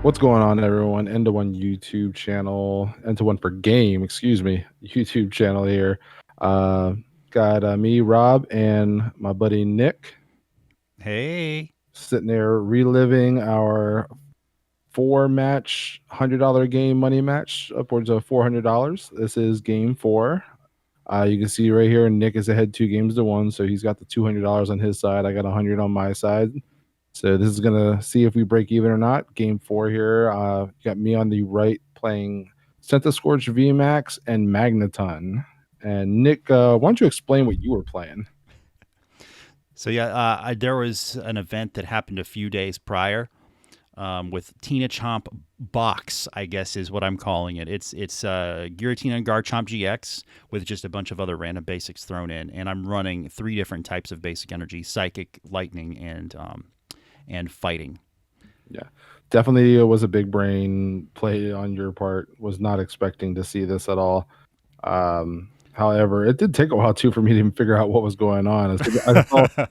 What's going on, everyone? Into One YouTube channel, Into One for Game, excuse me, YouTube channel here. Uh, got me, Rob, and my buddy Nick Hey. sitting there reliving our four-match $100 game money match, upwards of $400. This is game four. You can see right here, Nick is ahead 2 games to 1, so he's got the $200 on his side. I got 100 on my side. So this is gonna see if we break even or not. Game four here. Got me on the right playing Centiskorch VMAX and Magneton. And Nick, why don't you explain what you were playing? So yeah, there was an event that happened a few days prior with Tina Chomp Box, I guess is what I'm calling it. It's Giratina and Garchomp GX with just a bunch of other random basics thrown in, and I'm running 3 different types of basic energy: Psychic, Lightning, and Fighting. Yeah, definitely it was a big brain play on your part. Was not expecting to see this at all. However, it did take a while too for me to even figure out what was going on. I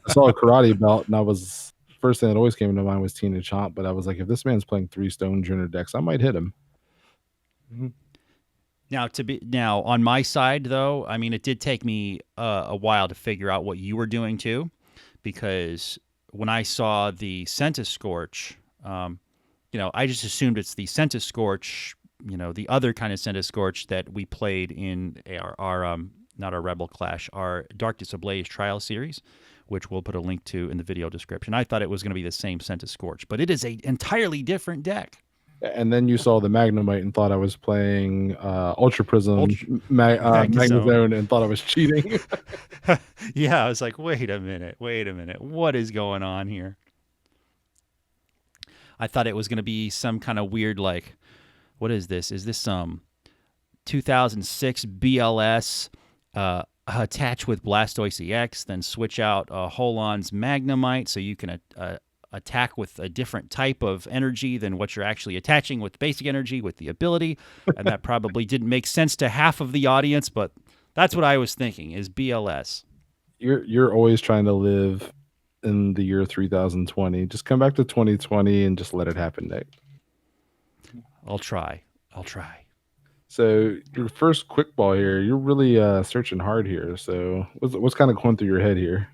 saw a karate belt, and I was first thing that always came to mind was Tina Chomp. But I was like, if this man's playing 3 stone Junior decks, I might hit him. Now on my side though, I mean, it did take me a while to figure out what you were doing too, because when I saw the Centiskorch, I just assumed it's the Centiskorch, the other kind of Centiskorch that we played in our not our Rebel Clash, our Darkness Ablaze trial series, which we'll put a link to in the video description. I thought it was going to be the same Centiskorch, but it is an entirely different deck. And then you saw the Magnemite and thought I was playing Ultra Prism Magneton. Magnezone and thought I was cheating. Yeah, I was like, wait a minute, what is going on here? I thought it was going to be some kind of weird, like, what is this? Is this some 2006 BLS attach with Blastoise EX, then switch out Holon's Magnemite so you can attack with a different type of energy than what you're actually attaching with basic energy with the ability? And that probably didn't make sense to half of the audience, but that's what I was thinking is BLS. You're always trying to live in the year 3020. Just come back to 2020 and just let it happen, Nick. I'll try. So your first quick ball here, you're really searching hard here. So what's kind of going through your head here?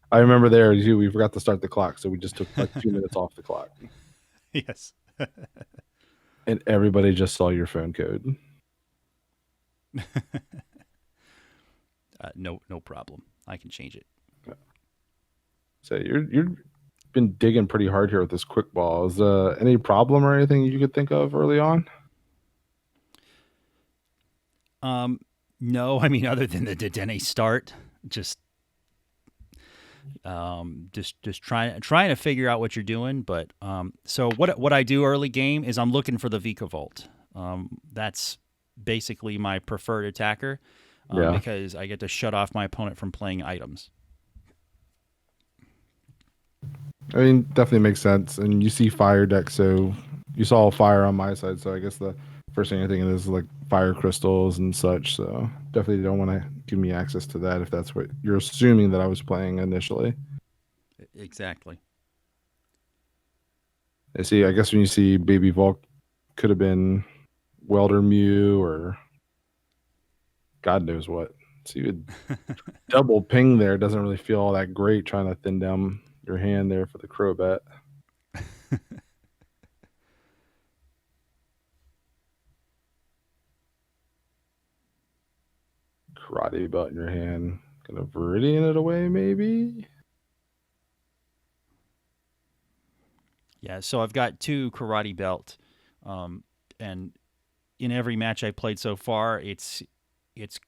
I remember there too. We forgot to start the clock, so we just took like 2 minutes off the clock, Yes. and everybody just saw your phone code. No problem. I can change it. So you're been digging pretty hard here with this quick ball. Is any problem or anything you could think of early on? No, I mean, other than the Dedenne start, just trying to figure out what you're doing. But so what I do early game is I'm looking for the Vikavolt. That's basically my preferred attacker because I get to shut off my opponent from playing items. I mean, definitely makes sense. And you see fire deck, so you saw fire on my side. So I guess the first thing you're thinking is like fire crystals and such. So definitely don't want to give me access to that if that's what you're assuming that I was playing initially. Exactly. I see. I guess when you see Baby Volk, could have been Welder Mew or God knows what. See, double ping there doesn't really feel all that great trying to thin down your hand there for the Crobat. Karate belt in your hand. Gonna Viridian it away, maybe? Yeah, so I've got 2 karate belt, and in every match I played so far, it's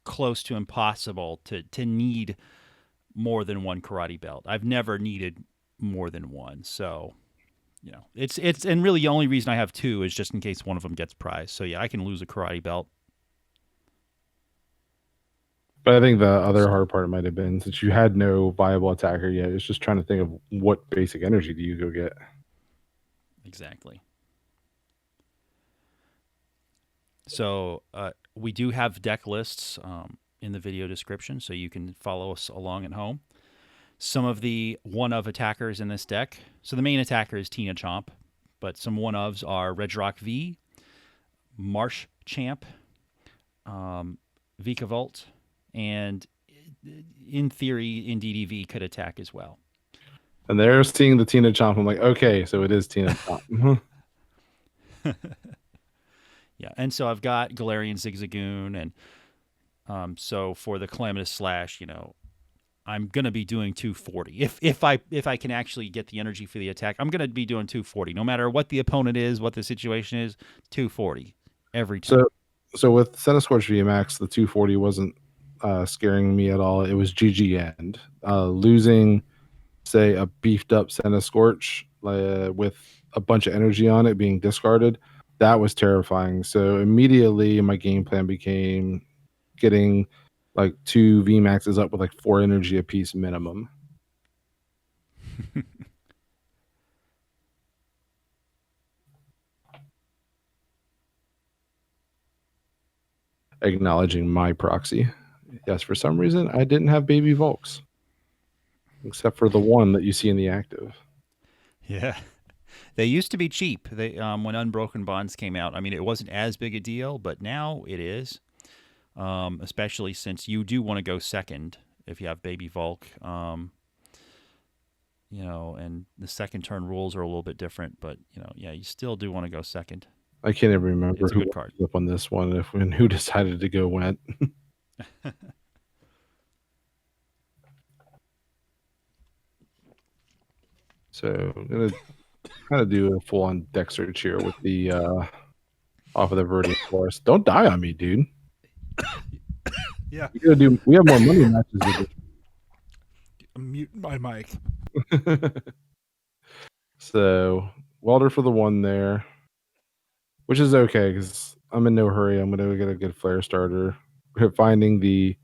close to impossible to need more than 1 karate belt. I've never needed more than 1, so it's and really the only reason I have 2 is just in case one of them gets prized. So yeah, I can lose a karate belt. But I think the other hard part might have been since you had no viable attacker yet, it's just trying to think of what basic energy do you go get. Exactly. So we do have deck lists in the video description, so you can follow us along at home. Some of the one-of attackers in this deck. So the main attacker is Tina Chomp. But some one ofs are Regirock V, Marsh Champ, Vikavolt, and in theory, Indeedee V could attack as well. And they're seeing the Tina Chomp. I'm like, okay, so it is Tina Chomp. Yeah, and so I've got Galarian Zigzagoon, and so for the Calamitous Slash, I'm gonna be doing 240 if I can actually get the energy for the attack. I'm gonna be doing 240 no matter what the opponent is, what the situation is. 240 every time. So with Centiskorch VMAX, the 240 wasn't scaring me at all. It was GG end. Losing, say, a beefed up Centiskorch with a bunch of energy on it being discarded, that was terrifying. So immediately my game plan became getting like 2 VMAXs up with like 4 energy apiece minimum. Acknowledging my proxy. Yes, for some reason I didn't have baby Volks, except for the one that you see in the active. Yeah. They used to be cheap. They when Unbroken Bonds came out. I mean, it wasn't as big a deal, but now it is. Especially since you do want to go second if you have Baby Volk. And the second turn rules are a little bit different, but yeah, you still do want to go second. I can't even remember It's a who good card. was up on this one and who decided to go went. So I'm gonna kind of do a full on deck search here with the off of the Viridian Forest. Don't die on me, dude. Yeah. We have more money matches to do. Mute my mic. So Welder for the 1 there, which is okay because I'm in no hurry. I'm gonna get a good flare starter. We're finding the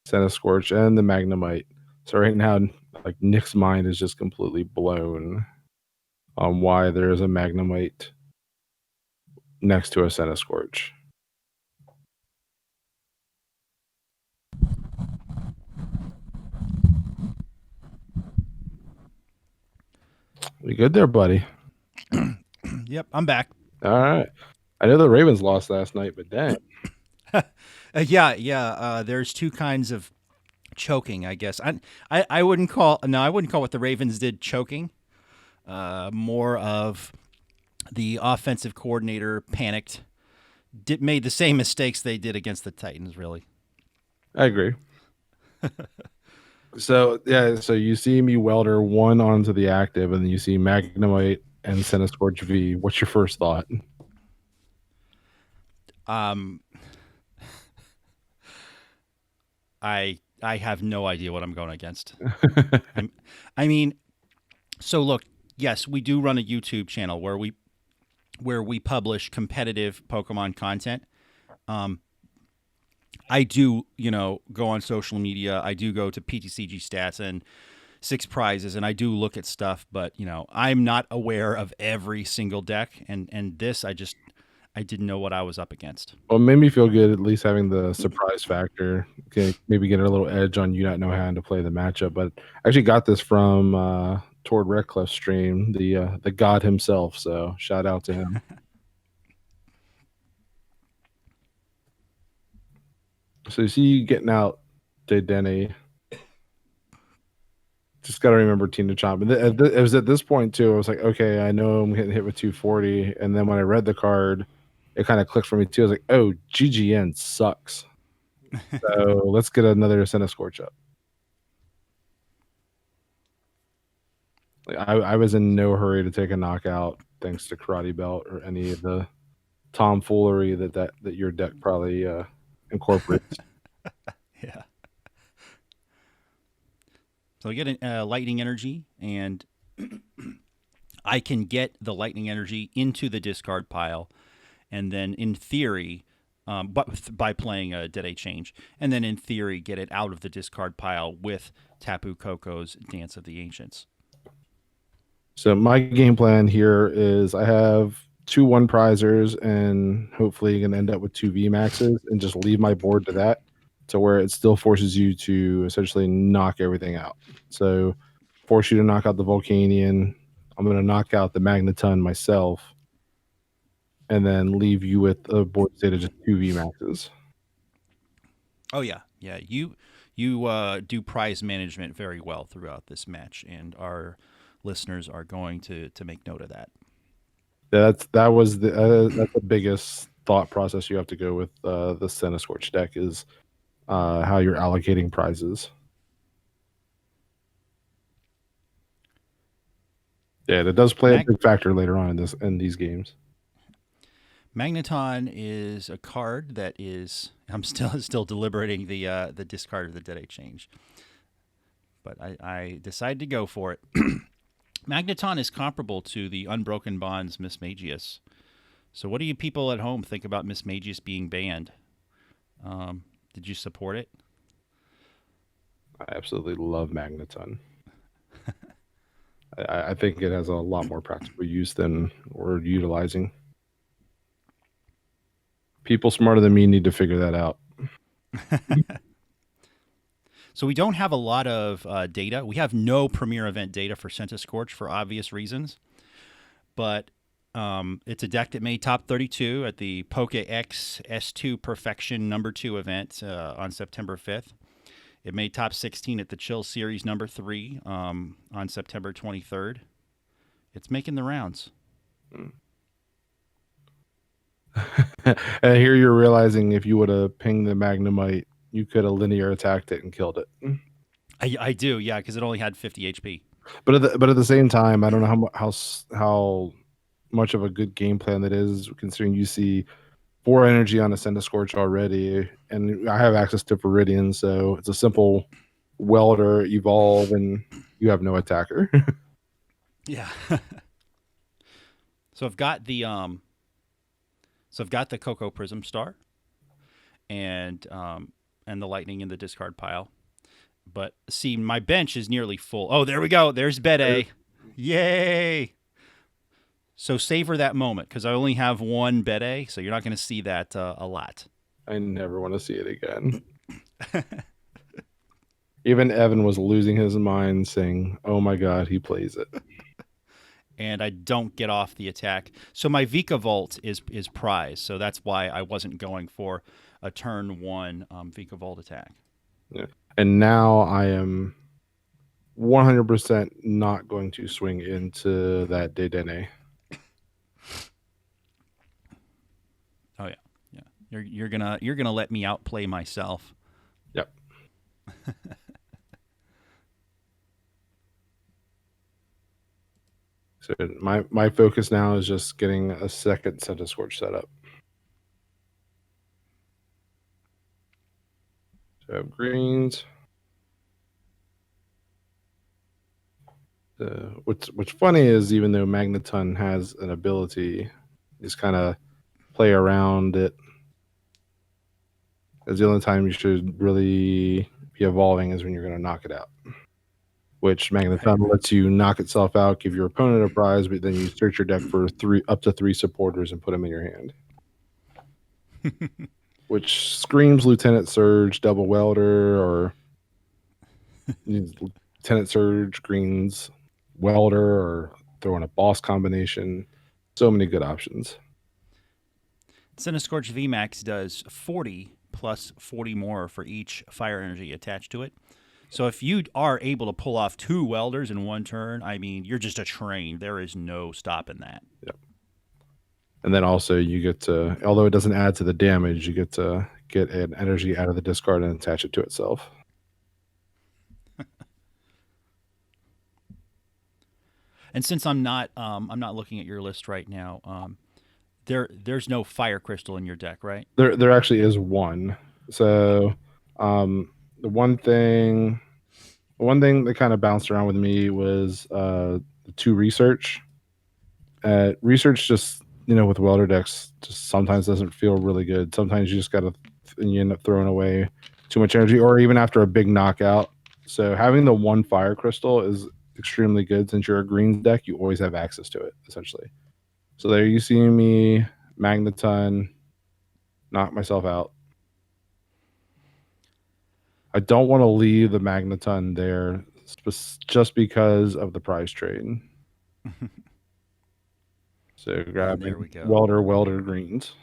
Centiskorch and the Magnemite. So right now, like Nick's mind is just completely blown on why there is a Magnemite next to a Centiskorch. We good there, buddy? Yep, I'm back. All right. I know the Ravens lost last night, but dang. Yeah. There's two kinds of choking, I guess. I wouldn't call what the Ravens did choking. More of the offensive coordinator panicked, made the same mistakes they did against the Titans. Really, I agree. So you see me Welder 1 onto the active, and then you see Magnemite and Centiskorch V. What's your first thought? I have no idea what I'm going against. I mean, so look, yes, we do run a YouTube channel where we publish competitive Pokemon content. I do, go on social media. I do go to PTCG Stats and Six Prizes, and I do look at stuff, but I'm not aware of every single deck, and this I didn't know what I was up against. Well, it made me feel good at least having the surprise factor. Okay, maybe get a little edge on you not knowing how to play the matchup. But I actually got this from Toward Redcliffe stream, the god himself. So shout out to him. So you see you getting out Denny. Just got to remember Tina Chomp. And it was at this point too. I was like, okay, I know I'm getting hit with 240. And then when I read the card, it kind of clicked for me too. I was like, oh, GGN sucks. So let's get another Centiskorch up. Like I was in no hurry to take a knockout thanks to Karate Belt or any of the tomfoolery that your deck probably incorporates. Yeah. So I get a lightning energy, and I can get the lightning energy into the discard pile, and then in theory, but by playing a Dead Change, and then in theory get it out of the discard pile with Tapu Koko's Dance of the Ancients. So my game plan here is I have 2 1-prizers and hopefully going to end up with 2 VMAXs and just leave my board to that, to where it still forces you to essentially knock everything out. So force you to knock out the Volcanion, I'm going to knock out the Magneton myself, and then leave you with a board state of just two VMAXs. Oh yeah, yeah. You do prize management very well throughout this match, and our listeners are going to make note of that. That's the biggest thought process you have to go with the Centiskorch deck is how you're allocating prizes. Yeah, it does play a Mag- big factor later on in these games. Magneton is a card that is. I'm still deliberating the discard of the Dead Change, but I decided to go for it. Magneton is comparable to the Unbroken Bonds Miss Magius. So, what do you people at home think about Miss Magius being banned? Did you support it? I absolutely love Magneton. I think it has a lot more practical use than we're utilizing. People smarter than me need to figure that out. So we don't have a lot of data. We have no premier event data for Centiskorch for obvious reasons. But it's a deck that made top 32 at the Poke-X S2 Perfection number 2 event on September 5th. It made top 16 at the Chill Series number 3 on September 23rd. It's making the rounds. And here you're realizing if you would have pinged the Magnemite, you could have linear attacked it and killed it. I do, yeah, because it only had 50 HP. But at the same time, I don't know how much of a good game plan that is, considering you see 4 energy on a Centiskorch already, and I have access to Viridian, so it's a simple welder evolve, and you have no attacker. Yeah. So I've got the Cocoa Prism Star, and the Lightning in the discard pile. But see, my bench is nearly full. Oh, there we go. There's Bet A. Yay! So savor that moment because I only have one Bet A, so you're not going to see that a lot. I never want to see it again. Even Evan was losing his mind, saying, "Oh my God, he plays it." And I don't get off the attack. So my Vika Vault is prize. So that's why I wasn't going for a turn 1 Vika Vault attack. Yeah. And now I am 100% not going to swing into that Dedenne. Oh yeah, yeah. You're gonna let me outplay myself. Yep. So my focus now is just getting a second Centiskorch set up. So I have greens. What's funny is even though Magneton has an ability, just kind of play around it. As the only time you should really be evolving is when you're going to knock it out. Which Magneton lets you knock itself out, give your opponent a prize, but then you search your deck for up to three supporters and put them in your hand. Which screams Lieutenant Surge, Double Welder, or Lieutenant Surge, Greens, Welder, or throw in a boss combination. So many good options. Centiskorch VMAX does 40 plus 40 more for each fire energy attached to it. So if you are able to pull off 2 welders in one turn, I mean, you're just a train. There is no stopping that. Yep. And then also you get to, although it doesn't add to the damage, you get to get an energy out of the discard and attach it to itself. And since I'm not looking at your list right now, there's no fire crystal in your deck, right? There actually is one. So the one thing that kind of bounced around with me was the 2 research. Research just, with welder decks just sometimes doesn't feel really good. Sometimes you just gotta, and you end up throwing away too much energy, or even after a big knockout. So having the 1 fire crystal is extremely good. Since you're a greens deck, you always have access to it essentially. So there you see me Magneton knock myself out. I don't want to leave the Magneton there just because of the prize trade. So And there we grabbing go. welder greens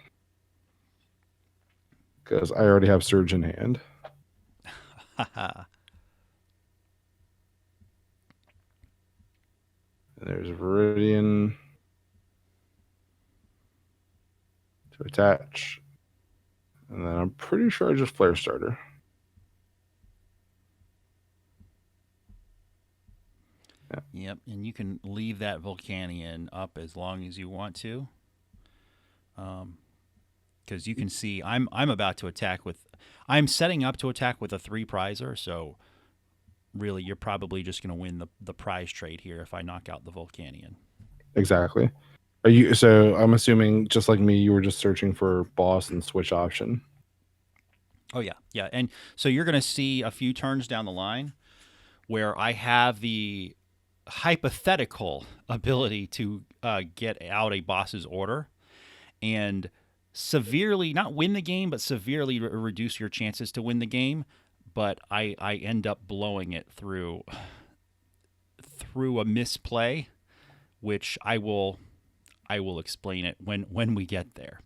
because I already have Surge in hand. Haha. And there's Viridian to attach. And then I'm pretty sure I just Flare Starter. Yep, and you can leave that Volcanion up as long as you want to. Because you can see I'm about to attack with, I'm setting up to attack with a 3 prizer, so really you're probably just going to win the prize trade here if I knock out the Volcanion. Exactly. Are you? So I'm assuming, just like me, you were just searching for boss and switch option. Oh yeah, and so you're going to see a few turns down the line where I have the hypothetical ability to get out a boss's order and severely not win the game, but severely reduce your chances to win the game. But I end up blowing it through a misplay, which I will explain it when we get there.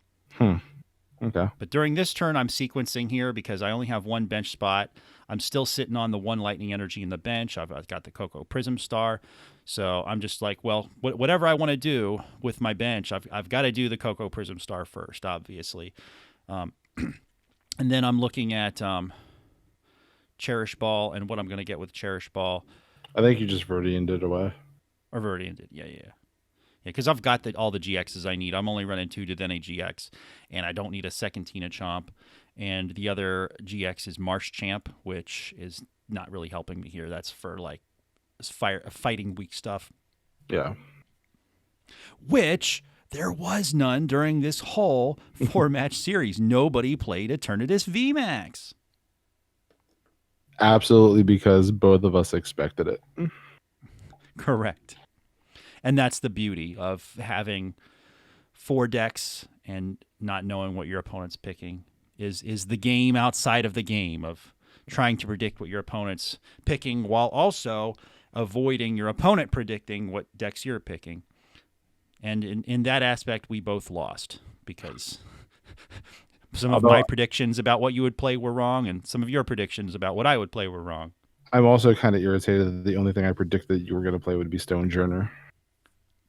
Okay. But during this turn, I'm sequencing here because I only have one bench spot. I'm still sitting on the 1 lightning energy in the bench. I've got the Cocoa Prism Star. So I'm just like, well, whatever I want to do with my bench, I've got to do the Cocoa Prism Star first, obviously. And then I'm looking at Cherish Ball and what I'm going to get with Cherish Ball. I think you just Viridian did away. Or Viridian did, yeah. Because I've got all the GXs I need. I'm only running 2 Dedenne GX, and I don't need a second Tina Chomp. And the other GX is Marsh Champ, which is not really helping me here. That's for like fighting weak stuff. Yeah. Which there was none during this whole 4-match series. Nobody played Eternatus VMAX. Absolutely, because both of us expected it. Correct. And that's the beauty of having 4 decks and not knowing what your opponent's picking is the game outside of the game of trying to predict what your opponent's picking while also avoiding your opponent predicting what decks you're picking. And in that aspect, we both lost because some of my predictions about what you would play were wrong and some of your predictions about what I would play were wrong. I'm also kind of irritated that the only thing I predicted you were going to play would be Stonejourner.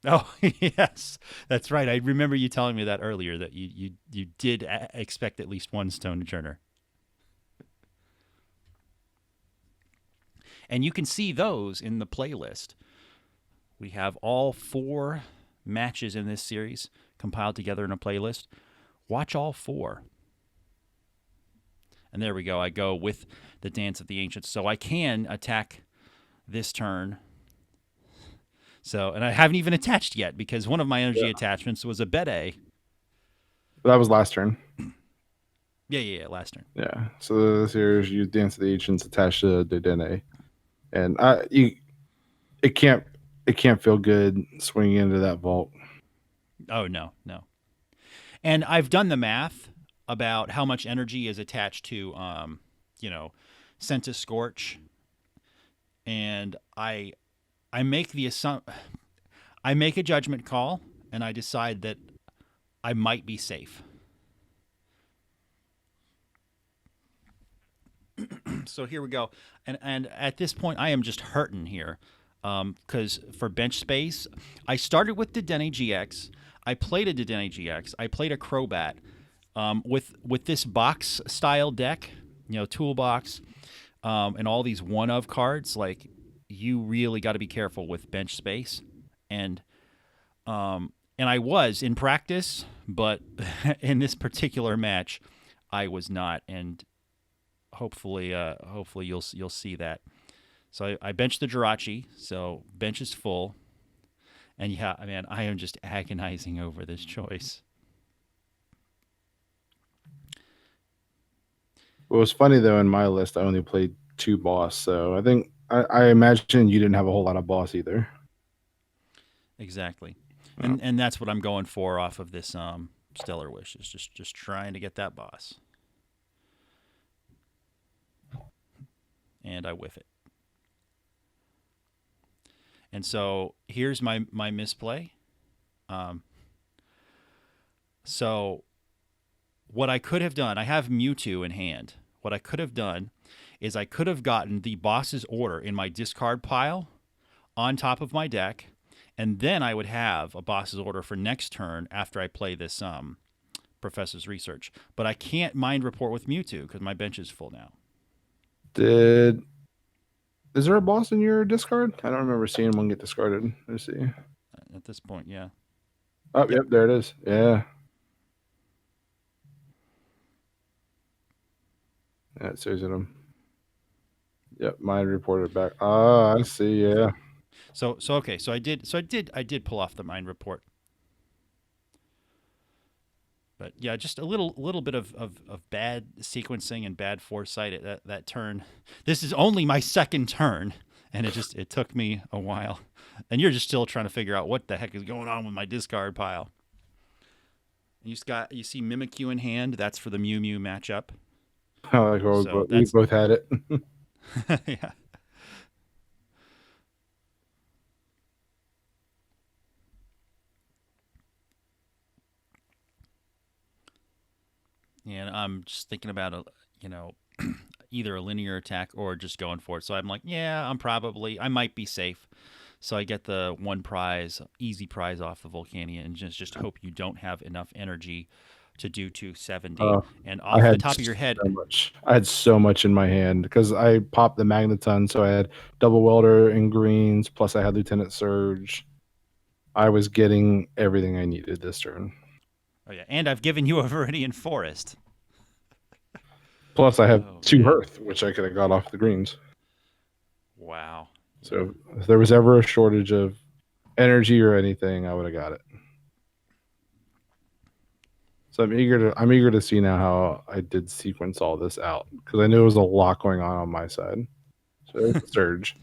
Oh, yes, that's right. I remember you telling me that earlier, that you did expect at least one Stonejourner. And you can see those in the playlist. We have all 4 matches in this series compiled together in a playlist. Watch all 4. And there we go. I go with the Dance of the Ancients. So I can attack this turn. So, and I haven't even attached yet because one of my energy attachments was a Bede. That was last turn. Yeah, last turn. Yeah. So this here's you Dance of the Ancients attached to Dedenne. And it can't feel good swinging into that vault. Oh, no. And I've done the math about how much energy is attached to, Centiskorch. And I make I make a judgment call, and I decide that I might be safe. So here we go. And at this point, I am just hurting here because for bench space, I started with Dedenne GX. I played a Dedenne GX. I played a Crobat. With this box-style deck, toolbox, and all these one-of cards, like, you really got to be careful with bench space. And I was in practice, but in this particular match, I was not. And hopefully you'll see that. So I benched the Jirachi, so bench is full. And yeah, man, I am just agonizing over this choice. What was funny though, in my list, I only played 2 boss, so I think I imagine you didn't have a whole lot of boss either. Exactly, and that's what I'm going for off of this Stellar Wish, is just trying to get that boss, and I whiff it. And so here's my misplay. Um, so what I could have done, I have Mewtwo in hand. What I could have done is I could have gotten the boss's order in my discard pile on top of my deck, and then I would have a boss's order for next turn after I play this Professor's Research. But I can't mind report with Mewtwo because my bench is full now. Did is there a boss in your discard? I don't remember seeing one get discarded. Let's see. At this point, yeah. Oh, yep, there it is. Yeah. Yeah, it says it. Yep, mine reported back. Ah, I see. Yeah. So okay. So I did pull off the mind report. But yeah, just a little bit of bad sequencing and bad foresight at that turn. This is only my second turn, and it took me a while. And you're just still trying to figure out what the heck is going on with my discard pile. You see Mimikyu in hand. That's for the Mew Mew matchup. Oh, like, oh, So we both had it. yeah. And I'm just thinking about either a linear attack or just going for it. So I'm like, yeah, I might be safe. So I get the one prize, easy prize off the Volcania, and just hope you don't have enough energy to do 270. And off the top of your head, I had so much in my hand because I popped the Magneton, so I had double welder and greens, plus I had Lieutenant Surge. I was getting everything I needed this turn. Oh yeah, and I've given you a Viridian Forest. Plus, I have two Hearth, which I could have got off the greens. Wow. So if there was ever a shortage of energy or anything, I would have got it. So I'm eager to see now how I did sequence all this out because I knew there was a lot going on my side. So there's a surge.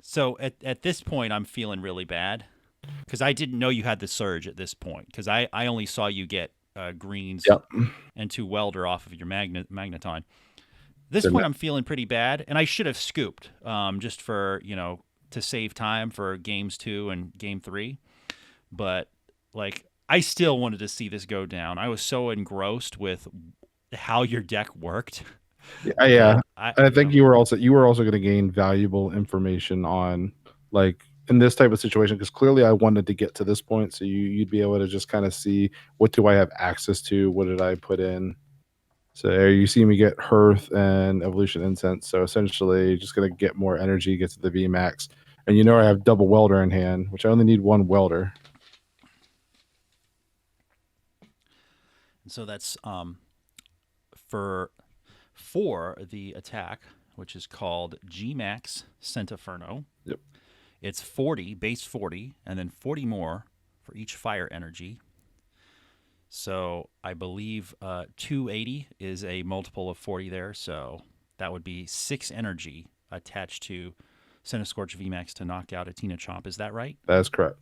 So at this point, I'm feeling really bad because I didn't know you had the surge at this point because I only saw you get greens and 2 welder off of your Magneton. This point, I'm feeling pretty bad, and I should have scooped just for to save time for games 2 and game 3. But like, I still wanted to see this go down. I was so engrossed with how your deck worked. Yeah. I think you were also going to gain valuable information on like in this type of situation because clearly I wanted to get to this point, so you'd be able to just kind of see what do I have access to, what did I put in. So you see me get Hearth and Evolution Incense. So essentially, just gonna get more energy, get to the VMAX, and I have double welder in hand, which I only need 1 welder. So that's for the attack, which is called G-Max Centiferno. Yep. It's 40, base 40, and then 40 more for each fire energy. So I believe 280 is a multiple of 40 there. So that would be 6 energy attached to Centiskorch VMAX to knock out a Tina Chomp. Is that right? That is correct.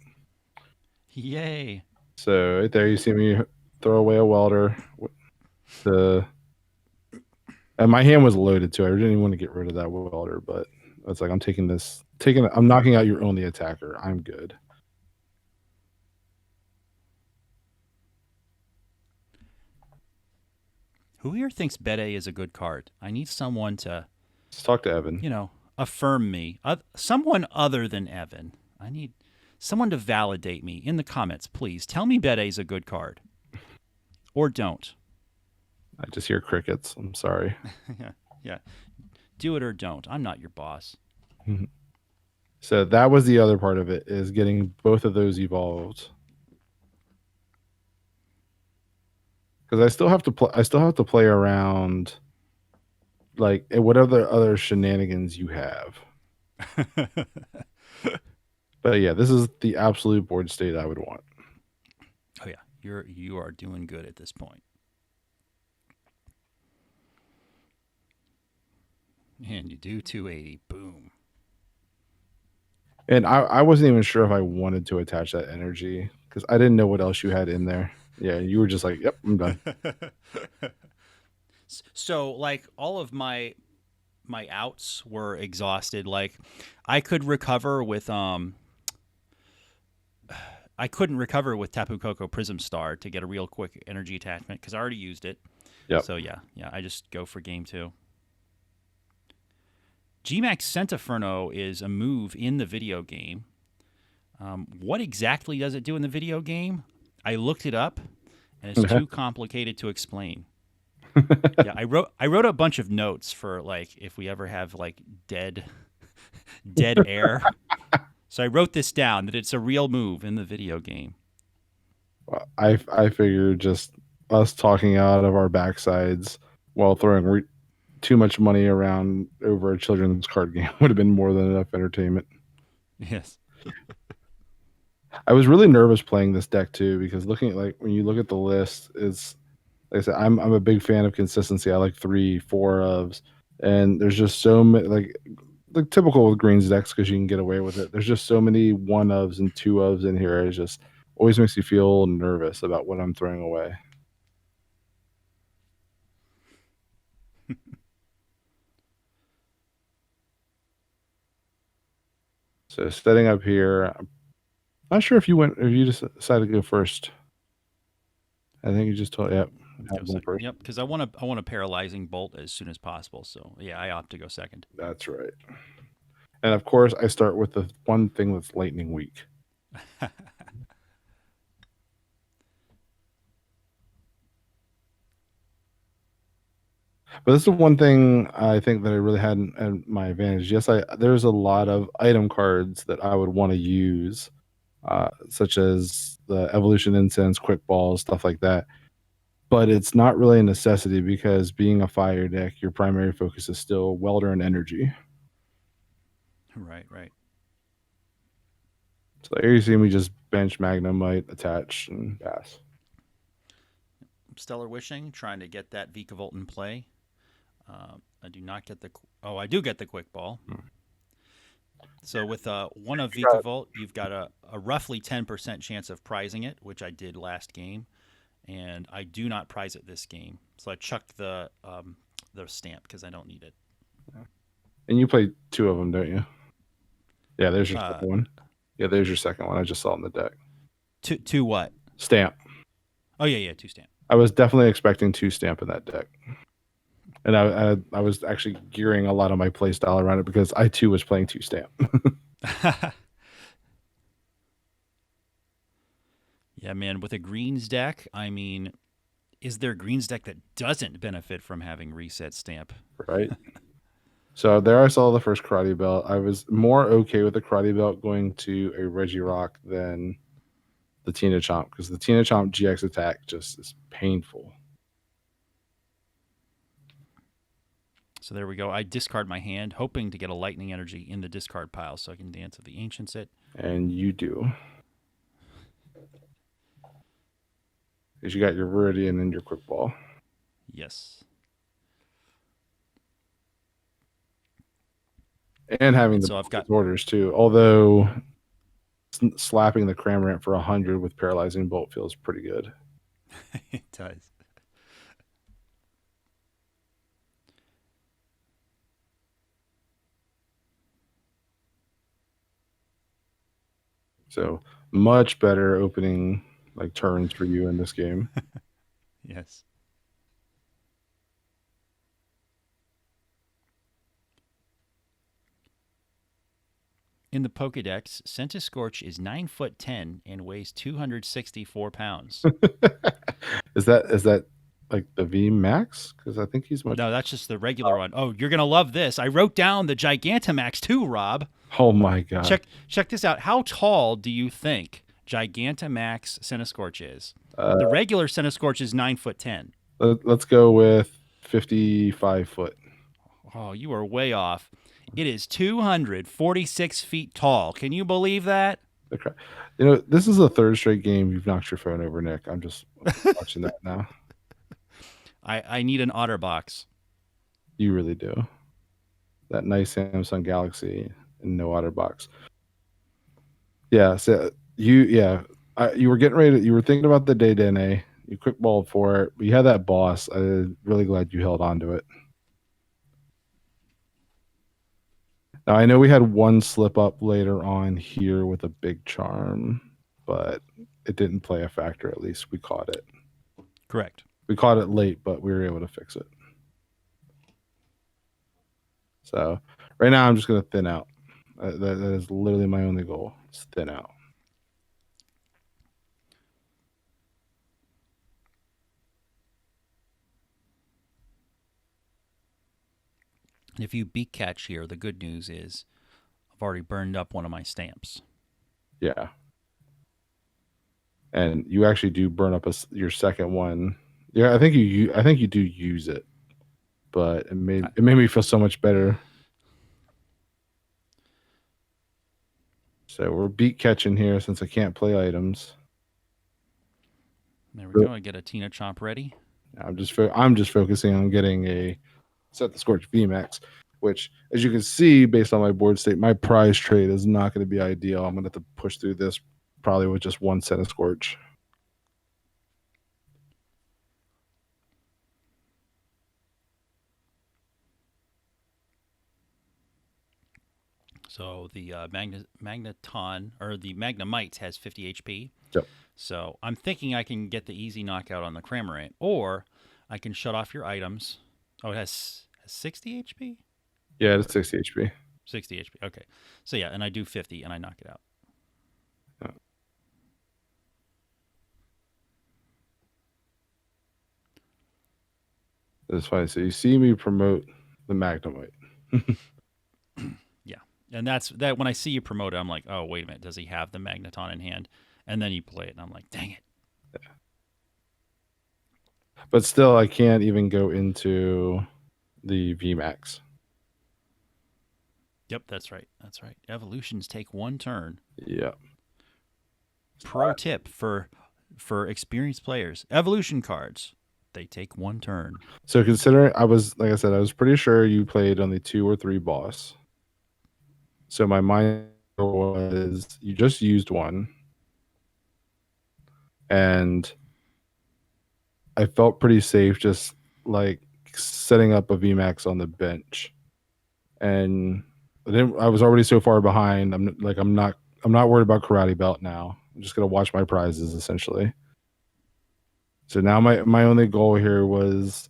Yay. So right there you see me throw away a welder. And my hand was loaded too. I didn't even want to get rid of that welder, but it's like I'm knocking out your only attacker. I'm good. Who here thinks Bede is a good card? I need someone to... Let's talk to Evan. Affirm me. Someone other than Evan. I need someone to validate me. In the comments, please. Tell me Bede is a good card. Or don't. I just hear crickets. I'm sorry. Yeah. Do it or don't. I'm not your boss. So that was the other part of it, is getting both of those evolved. Because I still have to play around, like whatever other shenanigans you have. But yeah, this is the absolute board state I would want. Oh yeah, you are doing good at this point. And you do 280, boom. And I wasn't even sure if I wanted to attach that energy because I didn't know what else you had in there. Yeah, you were just like, "Yep, I'm done." So, like, all of my my outs were exhausted. Like I could recover with I couldn't recover with Tapu Koko Prism Star to get a real quick energy attachment because I already used it. Yep. So yeah, I just go for game 2. GMAX Centiferno is a move in the video game. What exactly does it do in the video game? I looked it up, and it's too complicated to explain. Yeah, I wrote a bunch of notes for like if we ever have like dead air. So I wrote this down that it's a real move in the video game. I figured just us talking out of our backsides while throwing too much money around over a children's card game would have been more than enough entertainment. Yes. I was really nervous playing this deck too because looking at like when you look at the list, is like I said, I'm a big fan of consistency. I like 3, 4 ofs, and there's just so many like typical with greens decks because you can get away with it. There's just so many 1 ofs and 2 ofs in here. It just always makes you feel nervous about what I'm throwing away. So setting up here, I'm not sure if you just decided to go first. I think you just told first. Yep, because I want a paralyzing bolt as soon as possible. So yeah, I opt to go second. That's right. And of course, I start with the one thing that's lightning weak. But this is one thing I think that I really had in my advantage. Yes, there's a lot of item cards that I would want to use, such as the Evolution Incense, Quick Balls, stuff like that. But it's not really a necessity because being a fire deck, your primary focus is still Welder and Energy. Right. So here you see me just bench Magnemite, attach, and pass. Stellar Wishing, trying to get that Vikavolt in play. I do not get the... Oh, I do get the Quick Ball. So with 1 of Vikavolt, you've got a roughly 10% chance of prizing it, which I did last game. And I do not prize it this game. So I chucked the stamp because I don't need it. And you play 2 of them, don't you? Yeah, there's your second one. Yeah, there's your second one. I just saw it in the deck. Two what? Stamp. Oh, yeah, 2 stamp. I was definitely expecting 2 stamp in that deck. And I was actually gearing a lot of my play style around it because I too was playing 2 stamp. Yeah, man, with a greens deck, I mean, is there a greens deck that doesn't benefit from having reset stamp? Right. So there I saw the first Karate Belt. I was more okay with the Karate Belt going to a Regirock than the Tina Chomp because the Tina Chomp GX attack just is painful. So there we go. I discard my hand, hoping to get a lightning energy in the discard pile so I can dance with the Ancient Set. And you do. Because you got your Viridian and your Quick Ball. Yes. And having the I've got orders too. Although slapping the Cramorant for 100 with Paralyzing Bolt feels pretty good. It does. So much better opening like turns for you in this game. Yes. In the Pokedex, Centiskorch is 9'10" and weighs 264 pounds. Is that like the VMAX? Because I think he's much. No, that's just the regular one. Oh, you're gonna love this. I wrote down the Gigantamax too, Rob. Oh my god! Check this out. How tall do you think Gigantamax Centiskorch is? The regular Centiskorch is 9'10". Let's go with 55 foot. Oh, you are way off. It is 246 feet tall. Can you believe that? Okay. You know, this is the 3rd straight game you've knocked your phone over, Nick. I'm just watching that now. I need an OtterBox. You really do. That nice Samsung Galaxy and no OtterBox. Yeah. So you were getting ready. You were thinking about the Dedenne. You quick balled for it. But you had that boss. I'm really glad you held on to it. Now I know we had one slip up later on here with a big charm, but it didn't play a factor. At least we caught it. Correct. We caught it late, but we were able to fix it. So right now I'm just going to thin out. That is literally my only goal. It's thin out. And if you beat catch here, the good news is I've already burned up one of my stamps. Yeah. And you actually do burn up your second one. Yeah, I think you do use it, but it made me feel so much better. So we're beat catching here since I can't play items. There we go. I get a Tina Chomp ready. I'm just focusing on getting a Centiskorch VMAX, which, as you can see, based on my board state, my prize trade is not going to be ideal. I'm going to have to push through this probably with just one Centiskorch. So the Magneton, or the Magnemite, has 50 HP. Yep. So I'm thinking I can get the easy knockout on the Cramorant, or I can shut off your items. Oh, it has 60 HP? Yeah, it's 60 HP. 60 HP. Okay. So yeah, and I do 50 and I knock it out. Yeah. That's fine. So you see me promote the Magnemite. Yeah. And that's that when I see you promote it, I'm like, oh, wait a minute, does he have the Magneton in hand? And then you play it and I'm like, dang it. Yeah. But still, I can't even go into the VMAX. Yep, that's right. That's right. Evolutions take one turn. Yeah. Pro tip for experienced players: evolution cards, they take one turn. So considering I was pretty sure you played only 2 or 3 boss. So my mind was you just used one, and I felt pretty safe just like setting up a VMAX on the bench, and I was already so far behind. I'm not worried about Karate Belt now. I'm just gonna watch my prizes essentially. So now my only goal here was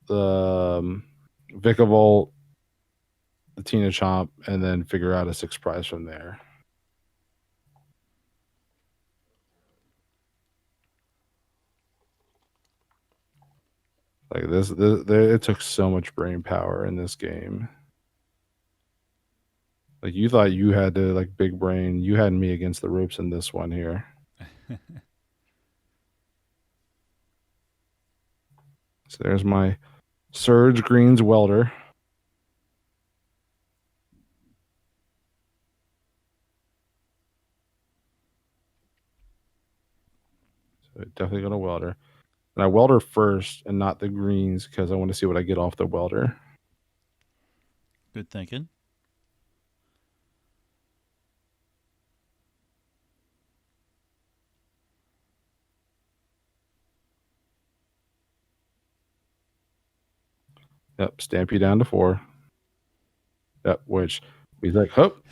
the Vikavolt, the Tina Chomp, and then figure out a 6 prize from there. Like it took so much brain power in this game. Like you thought you had to like big brain. You had me against the ropes in this one here. So there's my Surge Greens Welder. So definitely gonna welder. And I welder first and not the greens because I want to see what I get off the welder. Good thinking. Yep, stamp you down to 4. Yep, which he's like, "Hope."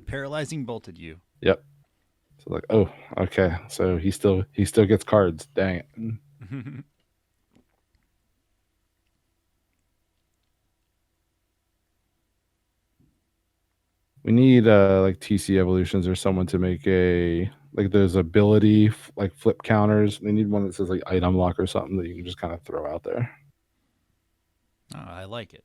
Paralyzing bolted you. Yep. So like, oh, okay. So he still gets cards. Dang it. We need like TC evolutions or someone to make a like those ability like flip counters. They need one that says like item lock or something that you can just kind of throw out there. Oh, I like it.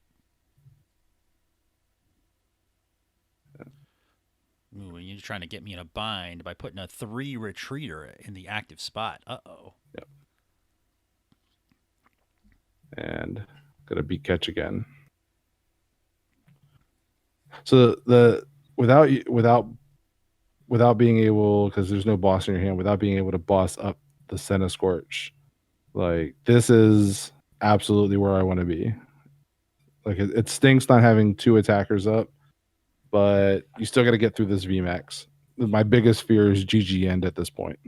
Ooh, and you're trying to get me in a bind by putting a 3 retreater in the active spot. Uh-oh. Yep. And got to beat catch again. So the without being able, because there's no boss in your hand, without being able to boss up the Centiskorch, like this is absolutely where I want to be. Like it stinks not having 2 attackers up, but you still got to get through this VMAX. My biggest fear is GG end at this point.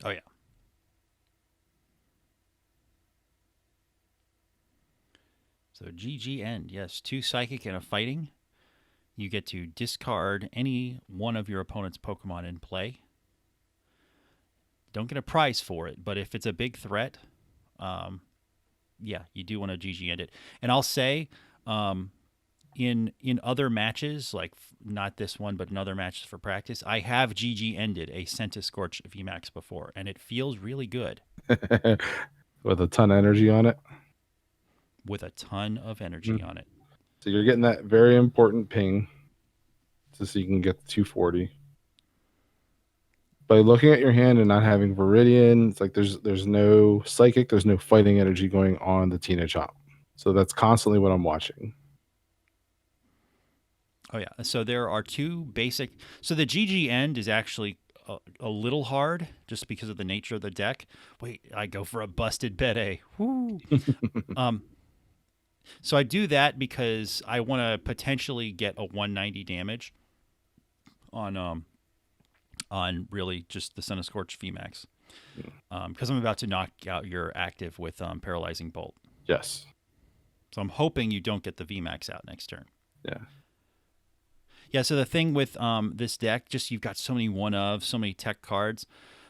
Oh yeah. So GG end. Yes, 2 psychic and a fighting. You get to discard any one of your opponent's Pokemon in play. Don't get a prize for it, but if it's a big threat, yeah, you do want to GG end it. And I'll say, in other matches, like not this one, but in other matches for practice, I have GG ended a Centiskorch VMAX before, and it feels really good With a ton of energy on it. with a ton of energy on it. So you're getting that very important ping to so you can get the 240. By looking at your hand and not having Viridian, it's like there's no psychic, there's no fighting energy going on the Tina Chomp. So that's constantly what I'm watching. Oh yeah. So there are 2 basic. So the GG end is actually a little hard just because of the nature of the deck. Wait, I go for a busted bet A. Woo. So I do that because I want to potentially get a 190 damage on really just the Centiskorch VMAX. Because I'm about to knock out your active with Paralyzing Bolt. Yes. So I'm hoping you don't get the VMAX out next turn. Yeah. Yeah, so the thing with this deck, just you've got so many so many tech cards.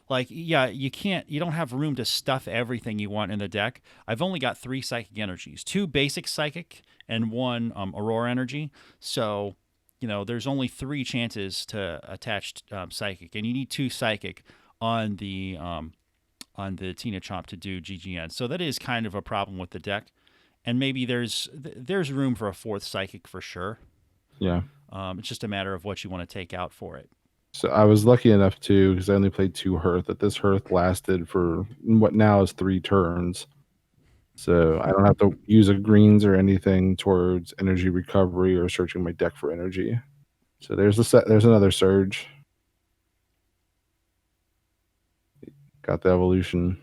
Like, yeah, you don't have room to stuff everything you want in the deck. I've only got 3 psychic energies, 2 basic psychic and 1 aurora energy. So, there's only 3 chances to attach psychic, and you need 2 psychic on the Tina Chomp to do GGN. So that is kind of a problem with the deck, and maybe there's room for a 4th psychic for sure. Yeah. It's just a matter of what you want to take out for it. So I was lucky enough to, because I only played 2 Hearth, that this Hearth lasted for what now is 3 turns. So I don't have to use a greens or anything towards energy recovery or searching my deck for energy. So there's another Surge. Got the evolution.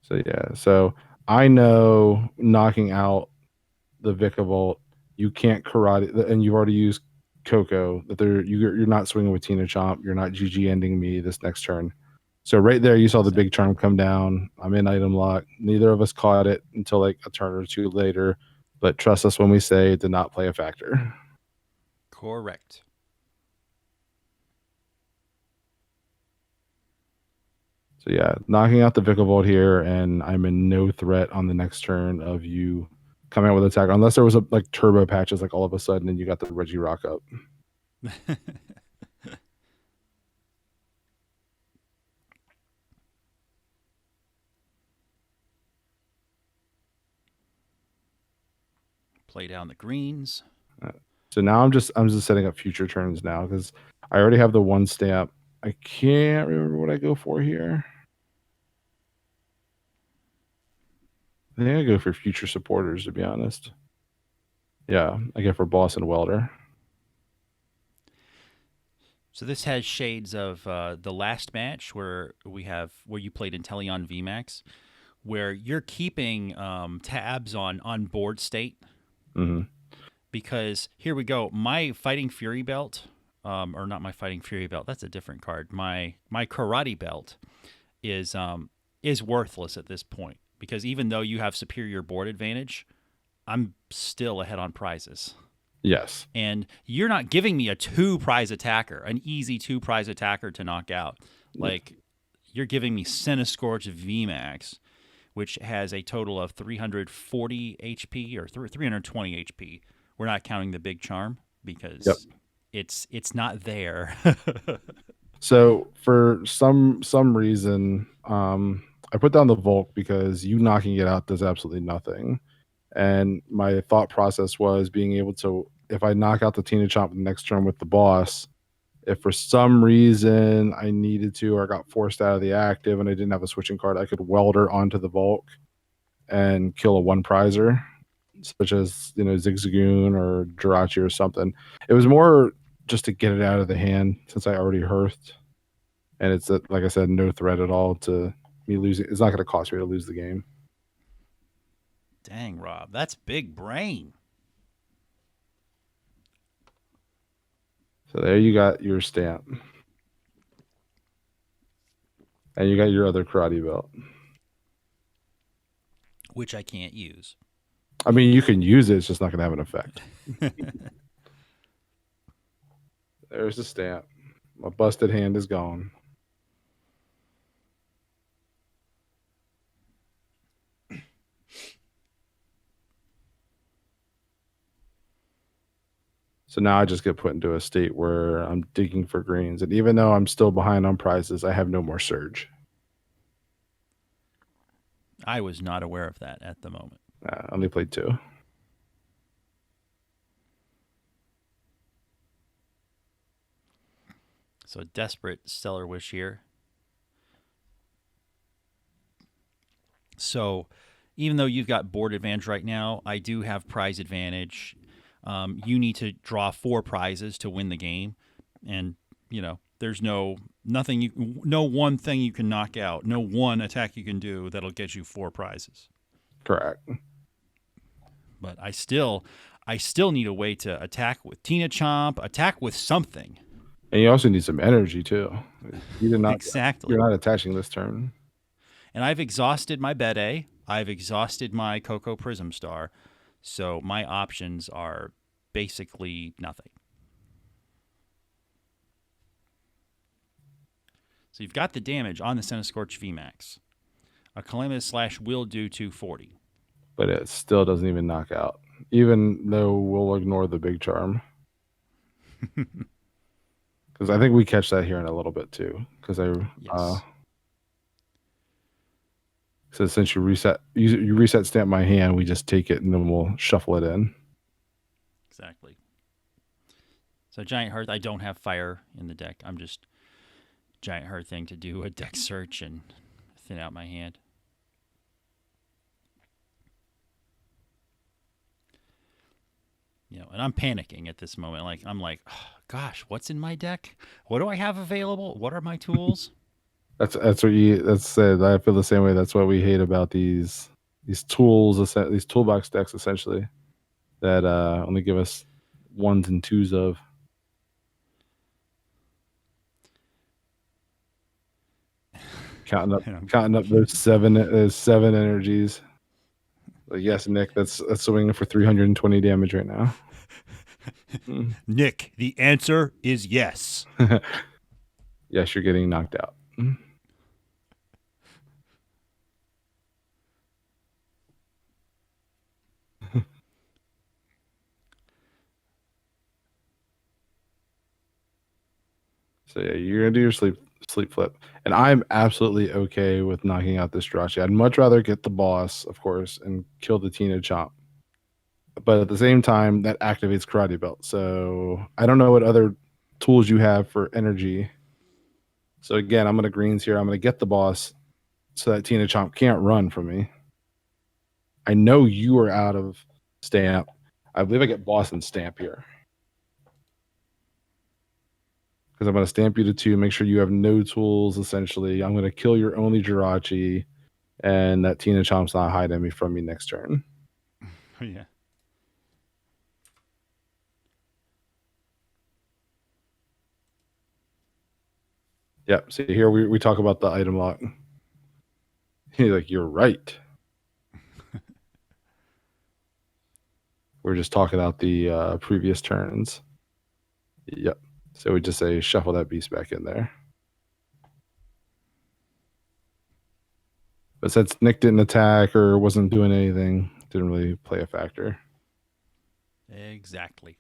So yeah, so I know knocking out the Vikavolt, you can't karate, and you've already used Coco, that you're not swinging with Tina Chomp. You're not GG ending me this next turn. So right there, you saw the big charm come down. I'm in item lock. Neither of us caught it until like a turn or 2 later. But trust us when we say it did not play a factor. Correct. So yeah, knocking out the Vikavolt here, and I'm in no threat on the next turn of you coming out with attack, unless there was a like turbo patches like all of a sudden and you got the Regirock up. Play down the greens. So now I'm just setting up future turns now because I already have the 1 stamp. I can't remember what I go for here. I think I go for future supporters, to be honest. Yeah, I go for Boss and Welder. So this has shades of the last match where you played Inteleon VMAX, where you're keeping tabs on board state. Mm-hmm. Because here we go, my Fighting Fury belt, or not my Fighting Fury belt. That's a different card. My Karate belt is worthless at this point because even though you have superior board advantage, I'm still ahead on prizes. Yes. And you're not giving me a 2 prize attacker, an easy 2 prize attacker to knock out. Like, you're giving me Centiskorch VMAX, which has a total of 340 HP or 320 HP. We're not counting the big charm because it's not there. So for some reason, I put down the Volk because you knocking it out does absolutely nothing. And my thought process was being able to, if I knock out the Tina Chomp the next turn with the boss, if for some reason I needed to or got forced out of the active and I didn't have a switching card, I could welder onto the Volk and kill a 1 prizer, such as Zigzagoon or Jirachi or something. It was more just to get it out of the hand since I already hearthed, and it's like I said, no threat at all to me losing. It's not going to cost me to lose the game. Dang, Rob, that's big brain. So there you got your stamp, and you got your other karate belt. which I can't use. I mean, you can use it; it's just not going to have an effect. There's the stamp. My busted hand is gone. So now I just get put into a state where I'm digging for greens. And even though I'm still behind on prizes, I have no more surge. I was not aware of that at the moment. I only played 2. So desperate Stellar Wish here. So even though you've got board advantage right now, I do have prize advantage. You need to draw 4 prizes to win the game, and there's no one thing you can knock out, no one attack you can do that'll get you 4 prizes. Correct. But I still need a way to attack with Tina Chomp, attack with something. And you also need some energy too. You did not Exactly. You're not attaching this turn. And I've exhausted my Bede. I've exhausted my Coco Prism Star. So my options are basically nothing. So you've got the damage on the Centiskorch VMAX. A Calamitous Slash will do 240. But it still doesn't even knock out. Even though we'll ignore the big charm. Because I think we catch that here in a little bit too. Because Yes. So since you reset stamp my hand, we just take it and then we'll shuffle it in. Exactly. So Giant Hearth, I don't have fire in the deck. I'm just Giant Hearthing to do a deck search and thin out my hand. And I'm panicking at this moment. I'm like, oh, gosh, what's in my deck? What do I have available? What are my tools? That's said. I feel the same way. That's what we hate about these tools, these toolbox decks, essentially, that only give us 1s and 2s of. Counting up those seven energies. Like, yes, Nick, that's swinging for 320 damage right now. Nick, the answer is yes. Yes, you're getting knocked out. So yeah, you're gonna do your sleep flip, and I'm absolutely okay with knocking out this Jirachi. I'd much rather get the boss, of course, and kill the Tina Chomp. But at the same time, that activates Karate Belt. So I don't know what other tools you have for energy. So again, I'm gonna greens here. I'm gonna get the boss so that Tina Chomp can't run from me. I know you are out of stamp. I believe I get boss and stamp here. Because I'm going to stamp you to 2, make sure you have no tools, essentially. I'm going to kill your only Jirachi, and that Tina Chomp's not hiding me from me next turn. Yeah. Yep. See, here we talk about the item lock. He's like, you're right. We're just talking about the previous turns. Yep. So we just say shuffle that beast back in there. But since Nick didn't attack or wasn't doing anything, didn't really play a factor. Exactly.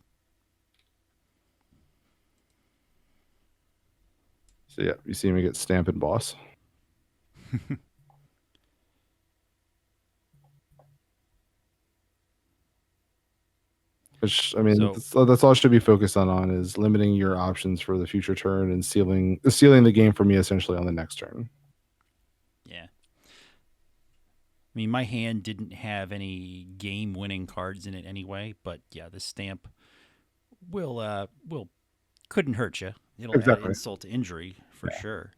So yeah, you see me get stamp and boss. Which, I mean, that's all I should be focused on is limiting your options for the future turn and sealing the game for me essentially on the next turn. Yeah. I mean, my hand didn't have any game-winning cards in it anyway, but yeah, the stamp couldn't hurt you. It'll add insult to injury for sure.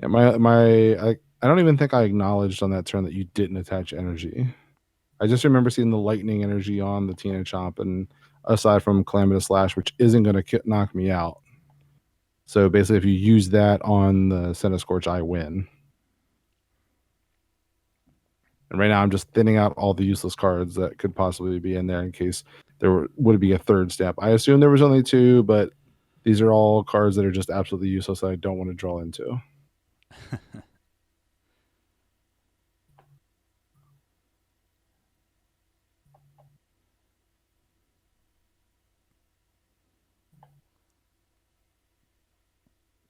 Yeah, I don't even think I acknowledged on that turn that you didn't attach energy. I just remember seeing the lightning energy on the Tina Chomp, and aside from Calamitous Slash, which isn't going to knock me out. So basically, if you use that on the Centiskorch, I win. And right now, I'm just thinning out all the useless cards that could possibly be in there in case would be a third step. I assume there was only 2, but these are all cards that are just absolutely useless that I don't want to draw into.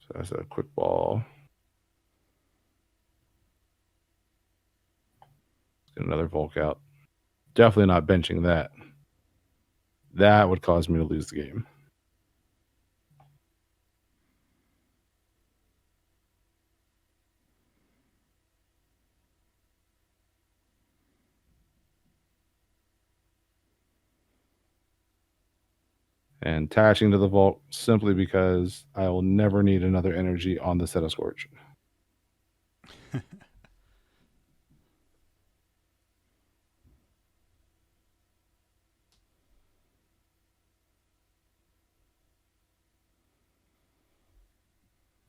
So that's a quick ball. Get another Volk out. Definitely not benching that. That would cause me to lose the game. And attaching to the Vault simply because I will never need another energy on the Centiskorch.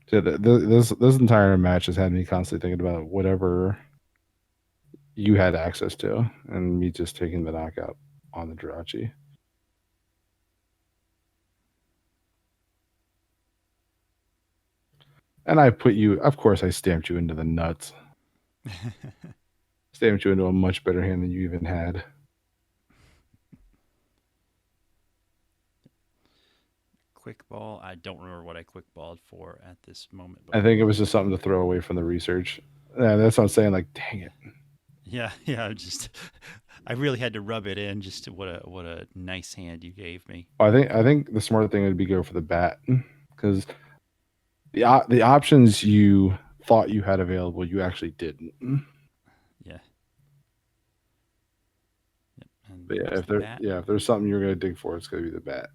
So this entire match has had me constantly thinking about whatever you had access to, and me just taking the knockout on the Jirachi. And I put you, of course, I stamped you into the nuts. Stamped you into a much better hand than you even had. Quick ball. I don't remember what I quick balled for at this moment. I think it was just something to throw away from the research. Yeah, that's what I'm saying. Like, dang it. Yeah. I really had to rub it in. Just what a nice hand you gave me. I think the smarter thing would be go for the bat, because the options you thought you had available, you actually didn't. Yeah. Yep. And But if there's something you're gonna dig for, it's gonna be the bat.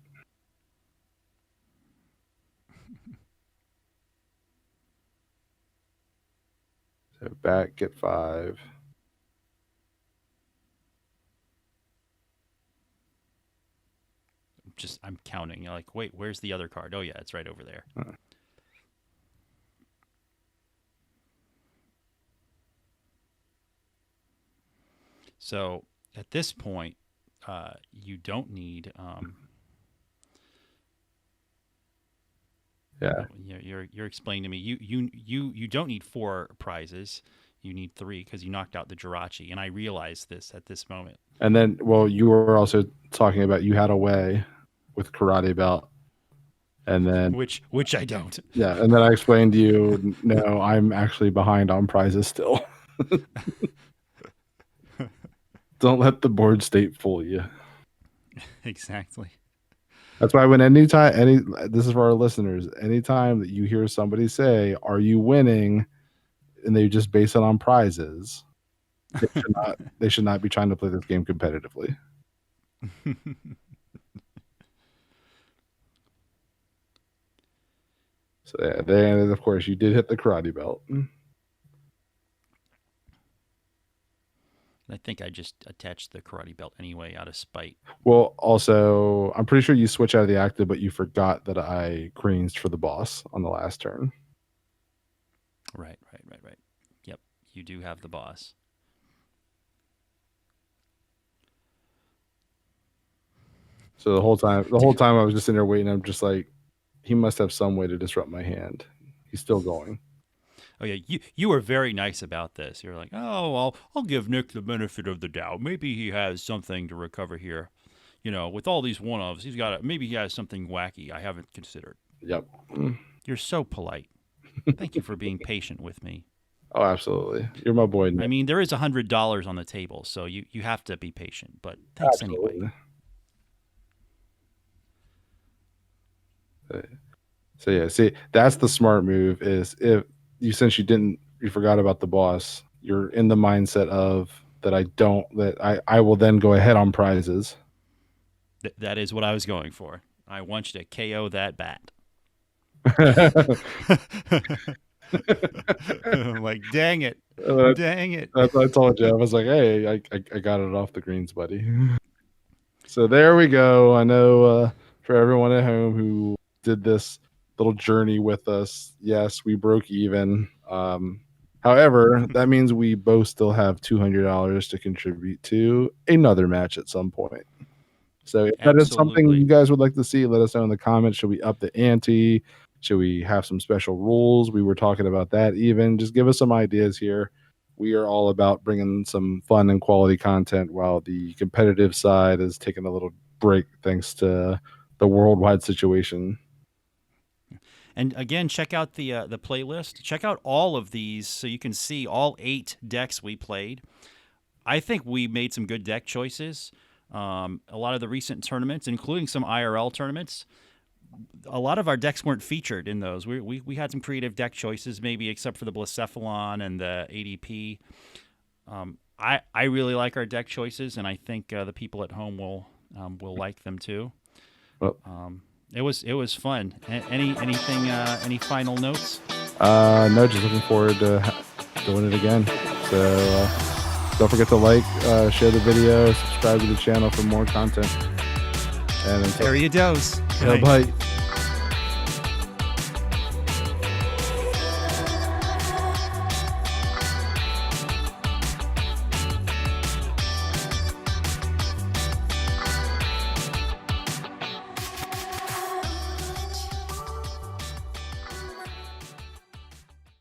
So bat, get 5. I'm counting. You're like, wait, where's the other card? Oh yeah, it's right over there. So at this point, you don't need. Yeah. You're explaining to me. You don't need 4 prizes. You need 3 because you knocked out the Jirachi, and I realized this at this moment. And then, well, you were also talking about you had a way with karate belt, and then which I don't. Yeah, and then I explained to you, no, I'm actually behind on prizes still. Don't let the board state fool you. Exactly. That's why this is for our listeners, anytime that you hear somebody say, "Are you winning?" and they just base it on prizes, they should not be trying to play this game competitively. So yeah, then of course you did hit the karate belt. I think I just attached the karate belt anyway out of spite. Well, also, I'm pretty sure you switch out of the active, but you forgot that I greensed for the boss on the last turn. Right. Yep, you do have the boss. So the whole time I was just sitting there waiting. I'm just like, he must have some way to disrupt my hand. He's still going. Oh yeah, you were very nice about this. You're like, oh, I'll give Nick the benefit of the doubt. Maybe he has something to recover here. With all these one-offs, maybe he has something wacky I haven't considered. Yep. You're so polite. Thank you for being patient with me. Oh, absolutely. You're my boy, Nick. I mean, there is $100 on the table, so you have to be patient. But thanks Absolutely. anyway. So yeah, see, that's the smart move. Is since you forgot about the boss, you're in the mindset of that I will then go ahead on prizes. That is what I was going for. I want you to KO that bat. I'm like, dang it. Dang it. That's what I told you. I was like, hey, I got it off the greens, buddy. So there we go. I know for everyone at home who did this little journey with us, yes, we broke even. However, that means we both still have $200 to contribute to another match at some point. So if that is something Absolutely. you guys would like to see, let us know in the comments. Should we up the ante? Should we have some special rules? We were talking about that even. Just give us some ideas here. We are all about bringing some fun and quality content while the competitive side is taking a little break thanks to the worldwide situation. And again, check out the playlist. Check out all of these so you can see all 8 decks we played. I think we made some good deck choices. A lot of the recent tournaments, including some IRL tournaments, a lot of our decks weren't featured in those. We had some creative deck choices, maybe except for the Blacephalon and the ADP. I really like our deck choices, and I think the people at home will like them too. Well, it was fun. Anything? Any final notes? No, just looking forward to doing it again. So don't forget to like, share the video, subscribe to the channel for more content. And until There you goes. bye.